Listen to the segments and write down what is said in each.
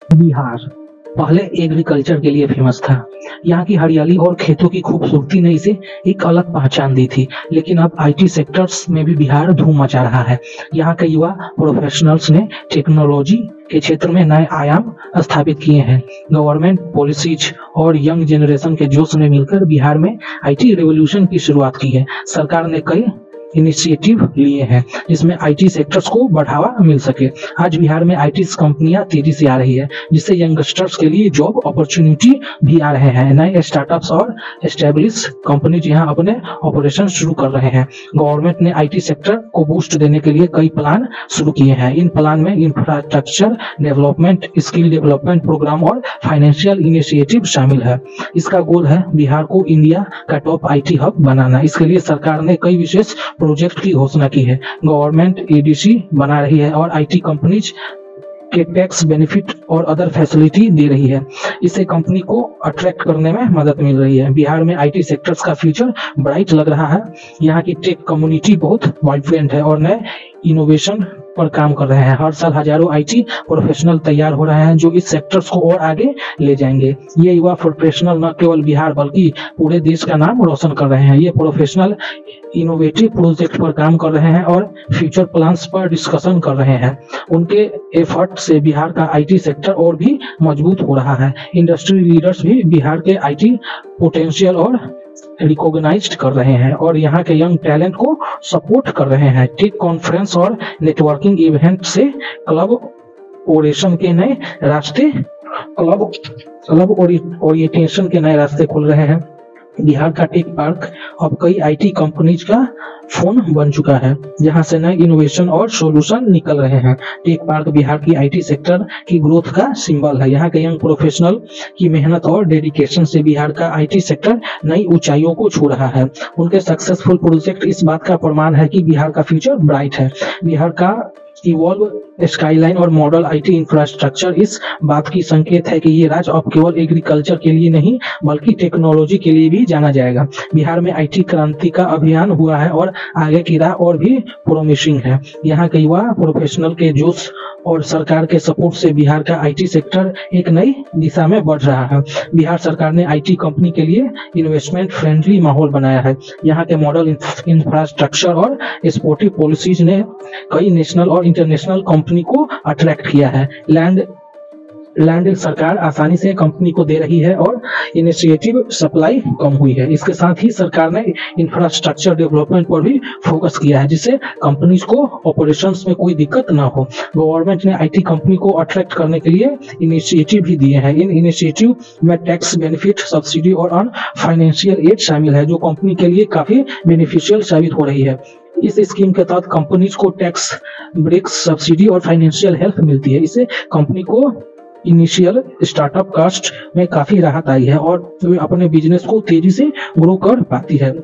बिहार पहले एग्रीकल्चर के लिए फेमस था। यहाँ की हरियाली और खेतों की खूबसूरती ने इसे एक अलग पहचान दी थी। लेकिन अब आईटी सेक्टर्स में भी बिहार धूम मचा रहा है। यहाँ के युवा प्रोफेशनल्स ने टेक्नोलॉजी के क्षेत्र में नए आयाम स्थापित किए हैं। गवर्नमेंट पॉलिसीज और यंग जनरेशन के जोश ने मिलकर बिहार में आईटी रेवोल्यूशन की शुरुआत की है। सरकार ने कई इनिशिएटिव लिए हैं जिसमें आईटी सेक्टर्स को बढ़ावा मिल सके। आज बिहार में आईटी कंपनियां तेजी से आ रही है, जिससे यंगस्टर्स के लिए जॉब अपॉर्चुनिटी भी आ रहे हैं। नए स्टार्टअप्स और एस्टेब्लिश कंपनीज यहां अपने ऑपरेशन शुरू कर रहे हैं। गवर्नमेंट ने आईटी सेक्टर को बूस्ट देने के लिए कई प्लान शुरू किए हैं। इन प्लान में infrastructure development, skill development programme और फाइनेंशियल इनिशिएटिव शामिल है। इसका गोल है बिहार को इंडिया का टॉप आईटी हब बनाना। इसके लिए सरकार ने कई विशेष प्रोजेक्ट की घोषणा की है। गवर्नमेंट एडीसी बना रही है और आईटी कंपनीज के टैक्स बेनिफिट और अदर फैसिलिटी दे रही है। इससे कंपनी को अट्रैक्ट करने में मदद मिल रही है। बिहार में आईटी सेक्टर्स का फ्यूचर ब्राइट लग रहा है। यहाँ की टेक कम्युनिटी बहुत वाइब्रेंट है और नए इनोवेशन पर काम कर रहे हैं। हर साल हजारों आईटी प्रोफेशनल तैयार हो रहे हैं जो इस सेक्टर्स को और आगे ले जाएंगे। ये युवा प्रोफेशनल न केवल बिहार बल्कि पूरे देश का नाम रोशन कर रहे हैं। ये प्रोफेशनल इनोवेटिव प्रोजेक्ट पर काम कर रहे हैं और फ्यूचर प्लान्स पर डिस्कशन कर रहे हैं। उनके एफर्ट से बिहार का आईटी सेक्टर और भी मजबूत हो रहा है। इंडस्ट्री लीडर्स भी बिहार के आईटी पोटेंशियल और रिकॉग्नाइज्ड कर रहे हैं और यहाँ के यंग टैलेंट को सपोर्ट कर रहे हैं। टेक कॉन्फ्रेंस और नेटवर्किंग इवेंट से क्लब ओरिएंटेशन के नए रास्ते खुल रहे हैं। बिहार का टेक पार्क अब कई आईटी कंपनीज का फोन बन चुका है, जहां से नए इनोवेशन और सॉल्यूशन निकल रहे हैं। टेक पार्क बिहार की आईटी सेक्टर की ग्रोथ का सिंबल है। यहाँ के यंग प्रोफेशनल की मेहनत और डेडिकेशन से बिहार का आईटी सेक्टर नई ऊंचाइयों को छू रहा है। उनके सक्सेसफुल प्रोजेक्ट इस बात का प्रमाण है कि बिहार का फ्यूचर ब्राइट है। बिहार का इवॉल्व स्काईलाइन और मॉडल आईटी इंफ्रास्ट्रक्चर इस बात की संकेत है कि ये राज्य अब केवल एग्रीकल्चर के लिए नहीं बल्कि टेक्नोलॉजी के लिए भी जाना जाएगा। बिहार में आईटी क्रांति का अभियान हुआ है और आगे की राह और भी प्रोमिसिंग है। यहाँ के युवा प्रोफेशनल के जोश और सरकार के सपोर्ट से बिहार का आईटी सेक्टर एक नई दिशा में बढ़ रहा है। बिहार सरकार ने आईटी कंपनी के लिए इन्वेस्टमेंट फ्रेंडली माहौल बनाया है। यहाँ के मॉडल इंफ्रास्ट्रक्चर और सपोर्टिव पॉलिसीज ने कई नेशनल और इंटरनेशनल कंपनी को अट्रैक्ट किया है। लैंड सरकार आसानी से कंपनी को दे रही है और इनिशिएटिव सप्लाई कम हुई है। इसके साथ ही सरकार ने इंफ्रास्ट्रक्चर डेवलपमेंट पर भी फोकस किया है, जिससे कंपनीज को ऑपरेशंस में कोई दिक्कत ना हो। गवर्नमेंट ने आईटी कंपनी को अट्रैक्ट करने के लिए इनिशिएटिव भी दिए हैं। इन इनिशिएटिव में टैक्स बेनिफिट, सब्सिडी और अन्य फाइनेंशियल एड शामिल है, जो कंपनी के लिए काफी बेनिफिशियल साबित हो रही है। इस स्कीम के तहत कंपनीज को टैक्स ब्रेक्स, सब्सिडी और फाइनेंशियल हेल्प मिलती है। इससे कंपनी को इनिशियल स्टार्टअप कॉस्ट में काफी राहत आई है और वे अपने बिजनेस को तेजी से ग्रो कर पाती है।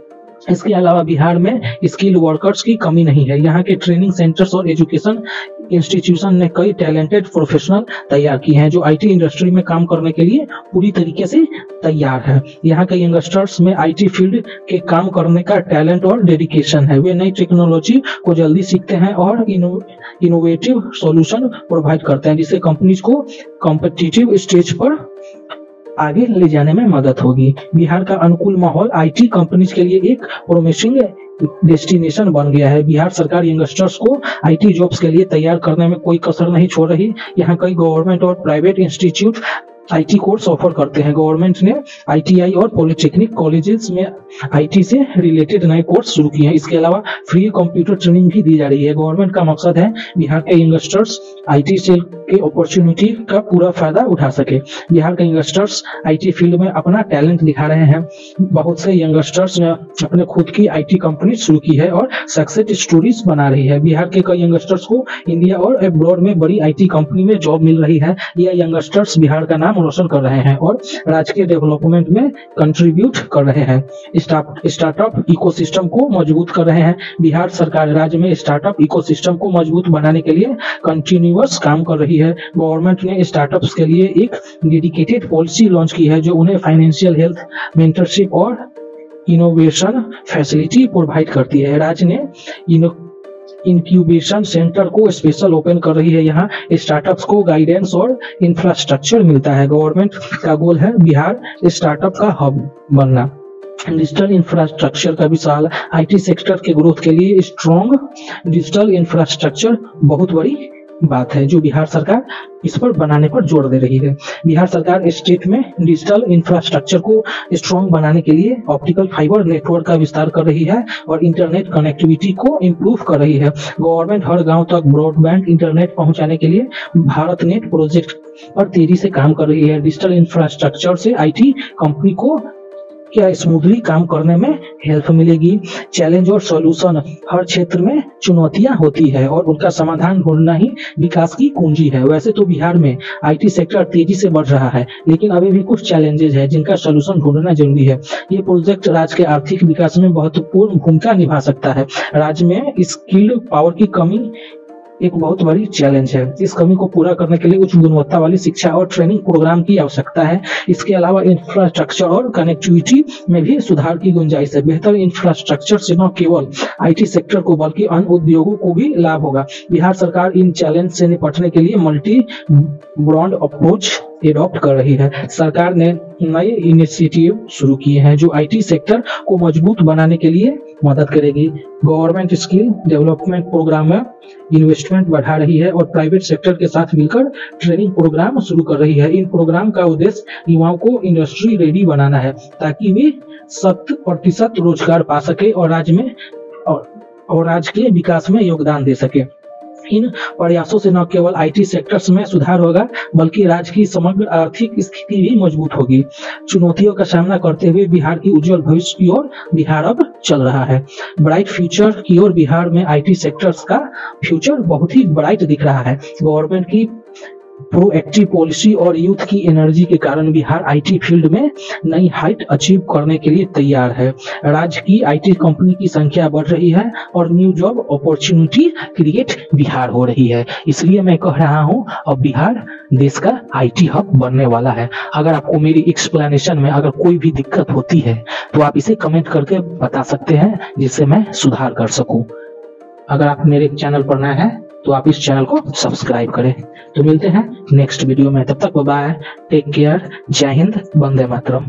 इसके अलावा बिहार में स्किल वर्कर्स की कमी नहीं है। यहाँ के ट्रेनिंग सेंटर्स और एजुकेशन इंस्टीट्यूशन ने कई टैलेंटेड प्रोफेशनल तैयार किए हैं जो आईटी इंडस्ट्री में काम करने के लिए पूरी तरीके से तैयार है। यहाँ के यंगस्टर्स में आईटी फील्ड के काम करने का टैलेंट और डेडिकेशन है। वे नई टेक्नोलॉजी को जल्दी सीखते हैं और इनोवेटिव सॉल्यूशन प्रोवाइड करते हैं, जिससे कंपनीज को कॉम्पिटिटिव स्टेज पर आगे ले जाने में मदद होगी। बिहार का अनुकूल माहौल आईटी कंपनीज के लिए एक प्रोमिसिंग डेस्टिनेशन बन गया है। बिहार सरकार यंगस्टर्स को आईटी जॉब्स के लिए तैयार करने में कोई कसर नहीं छोड़ रही। यहाँ कई गवर्नमेंट और private institute IT course offer करते हैं। गवर्नमेंट ने आईटीआई और पॉलिटेक्निक कॉलेजेस में आईटी से रिलेटेड नए कोर्स शुरू किए हैं। इसके अलावा फ्री कंप्यूटर ट्रेनिंग भी दी जा रही है। गवर्नमेंट का मकसद है बिहार के यंगस्टर्स आईटी से के अपॉर्चुनिटी का पूरा फायदा उठा सके। बिहार के यंगस्टर्स आईटी फील्ड में अपना टैलेंट दिखा रहे हैं। बहुत से यंगस्टर्स ने अपने खुद की आईटी कंपनी शुरू की है और सक्सेस स्टोरीज बना रही है। बिहार के कई यंगस्टर्स को इंडिया और अब्रॉड में बड़ी आईटी कंपनी में जॉब मिल रही है। यह यंगस्टर्स बिहार का नाम रोशन कर रहे हैं और राज्य के डेवलपमेंट में कंट्रीब्यूट कर रहे हैं। स्टार्टअप इकोसिस्टम को मजबूत कर रहे हैं। बिहार सरकार राज्य में स्टार्टअप इकोसिस्टम को मजबूत बनाने के लिए कंटिन्यूअस काम कर रही है। गवर्नमेंट ने स्टार्टअप्स के लिए एक डेडिकेटेड पॉलिसी लॉन्च की है जो उन्हें फाइनेंशियल हेल्प, मेंटरशिप और इनोवेशन फैसिलिटी प्रोवाइड करती है। राज्य ने इंक्यूबेशन सेंटर को स्पेशल ओपन कर रही है। यहाँ स्टार्टअप्स को गाइडेंस और इंफ्रास्ट्रक्चर मिलता है। गवर्नमेंट का गोल है बिहार स्टार्टअप का हब बनना। डिजिटल इंफ्रास्ट्रक्चर का विशाल आईटी सेक्टर के ग्रोथ के लिए स्ट्रॉन्ग डिजिटल इंफ्रास्ट्रक्चर बहुत बड़ी बात है, जो बिहार सरकार इस पर बनाने पर जोर दे रही है। बिहार सरकार स्टेट में डिजिटल इंफ्रास्ट्रक्चर को स्ट्रॉन्ग बनाने के लिए ऑप्टिकल फाइबर नेटवर्क का विस्तार कर रही है और इंटरनेट कनेक्टिविटी को इम्प्रूव कर रही है। गवर्नमेंट हर गांव तक ब्रॉडबैंड इंटरनेट पहुंचाने के लिए भारत नेट प्रोजेक्ट पर तेजी से काम कर रही है। डिजिटल इंफ्रास्ट्रक्चर से आईटी कंपनी को क्या स्मूथली काम करने में हेल्प मिलेगी। चैलेंज और सॉल्यूशन, हर क्षेत्र में चुनौतियां होती है और उनका समाधान ढूंढना ही विकास की कुंजी है। वैसे तो बिहार में आईटी सेक्टर तेजी से बढ़ रहा है, लेकिन अभी भी कुछ चैलेंजेस है जिनका सॉल्यूशन ढूंढना जरूरी है। ये प्रोजेक्ट राज्य के आर्थिक विकास में महत्वपूर्ण भूमिका निभा सकता है। राज्य में स्किल्ड पावर की कमी एक बहुत बड़ी चैलेंज है। इस कमी को पूरा करने के लिए उच्च गुणवत्ता वाली शिक्षा और ट्रेनिंग प्रोग्राम की आवश्यकता है। इसके अलावा इंफ्रास्ट्रक्चर और कनेक्टिविटी में भी सुधार की गुंजाइश है। बेहतर इंफ्रास्ट्रक्चर से न केवल आईटी सेक्टर को बल्कि अन्य उद्योगों को भी लाभ होगा। बिहार सरकार इन चैलेंज से निपटने के लिए मल्टी ब्रॉड अप्रोच एडॉप्ट कर रही है। सरकार ने नए इनिशिएटिव शुरू किए हैं जो आईटी सेक्टर को मजबूत बनाने के लिए मदद करेगी। गवर्नमेंट स्किल डेवलपमेंट प्रोग्राम में इन्वेस्टमेंट बढ़ा रही है और प्राइवेट सेक्टर के साथ मिलकर ट्रेनिंग प्रोग्राम शुरू कर रही है। इन प्रोग्राम का उद्देश्य युवाओं को इंडस्ट्री रेडी बनाना है ताकि वे 100% रोजगार पा सके और राज्य के विकास में योगदान दे सके। इन प्रयासों से न केवल आईटी सेक्टर्स में सुधार होगा बल्कि राज्य की समग्र आर्थिक स्थिति भी मजबूत होगी। चुनौतियों का सामना करते हुए बिहार की उज्जवल भविष्य की ओर बिहार अब चल रहा है। ब्राइट फ्यूचर की ओर बिहार में आईटी सेक्टर्स का फ्यूचर बहुत ही ब्राइट दिख रहा है। गवर्नमेंट की प्रोएक्टिव पॉलिसी और यूथ की एनर्जी के कारण बिहार आईटी फील्ड में नई हाइट अचीव करने के लिए तैयार है। राज्य की आईटी कंपनी की संख्या बढ़ रही है और new job opportunity create Bihar हो रही है। इसलिए मैं कह रहा हूं अब बिहार देश का आईटी हब बनने वाला है। अगर आपको मेरी एक्सप्लेनेशन में अगर कोई भी दिक्कत होती है तो आप इसे कमेंट करके बता सकते हैं जिससे मैं सुधार कर सकूं। अगर आप मेरे चैनल पर नए हैं तो आप इस चैनल को सब्सक्राइब करें। तो मिलते हैं नेक्स्ट वीडियो में, तब तक बाय, टेक केयर, जय हिंद, वंदे मातरम।